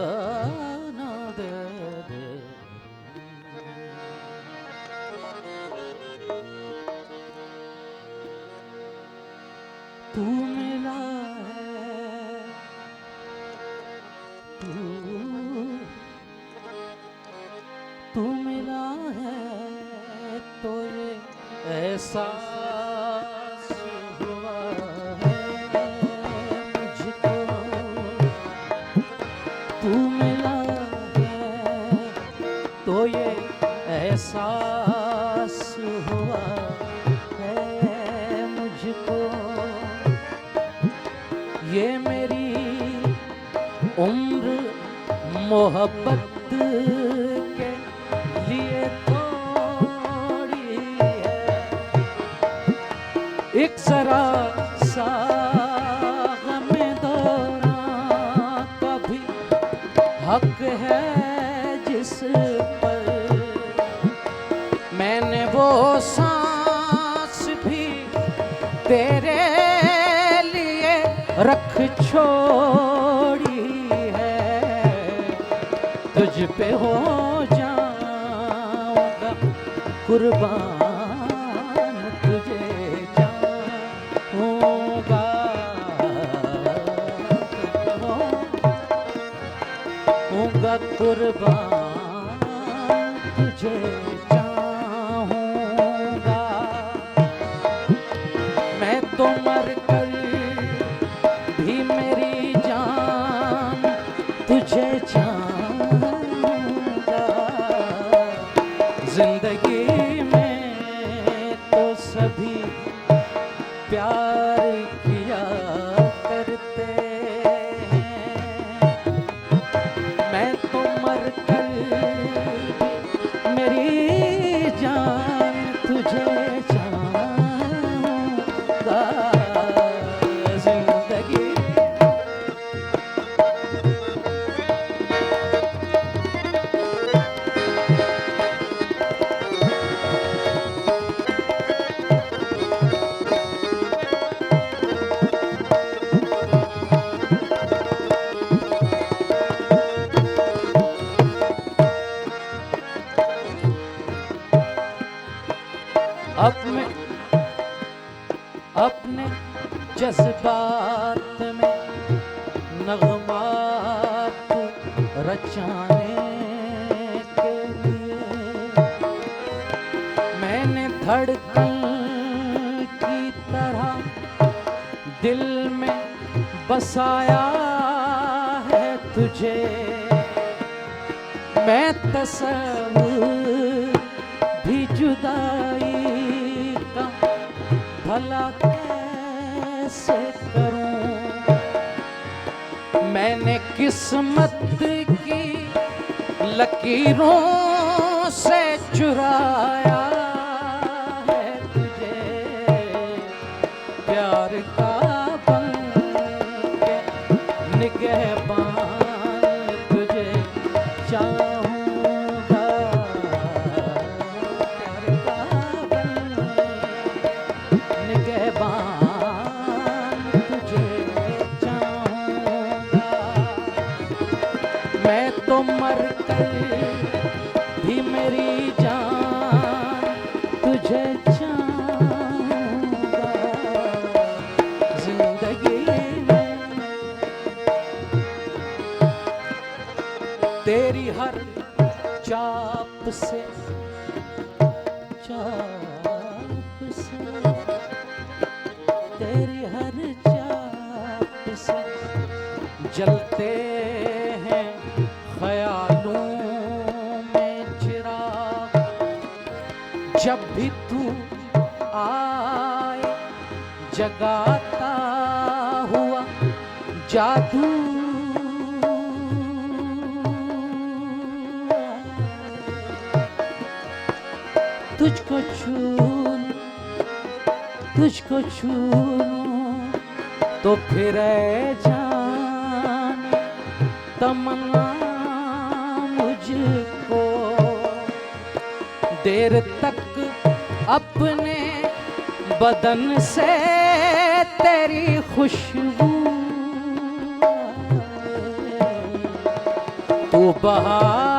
न दे दे। तू मिला है, तू मिला है तो ये एहसास हुआ है मुझको। तू मिला है तो ये एहसास हुआ है मुझको। ये मेरी उम्र मोहब्बत के लिए थोड़ी है। एक जरा सा गमे दौरां का भी हक है जिस पर मैंने वो सांस भी तेरे लिए रख छोड़ी है। तुझ पे हो जाऊंगा कुर्बान, तुझे जाऊंगा, होऊंगा कुर्बान, तुझे चाहूंगा। मैं तो मर कर भी मेरी जान तुझे चाहूंगा। जिंदगी में तो सभी प्यार किया करते हैं। मैं तो मर कर मेरी जान तुझे चाहूंगा। जिंदगी अपने जज्बात में नगमात रचाने के लिए मैंने धड़कन की तरह दिल में बसाया है तुझे। मैं तसव्वुर भी जुदाई का भला कैसे करूं। मैंने किस्मत की लकीरों से चुराया है तुझे। प्यार का बन के निगहबान तुझे चाहूंगा। प्यार का बन निगहबान तुझे चाहूंगा। मैं तो मर कर भी मेरी जान तुझे चाहूंगा। जिंदगी में तेरी हर चाप से तेरी हर चाप से जलते हैं ख्यालों में चिराग। जब भी तू आए जगाता हुआ जादू तुझको छूनूं तो फिर ऐ जान तमन्ना मुझको। देर तक अपने बदन से तेरी खुशबू बहार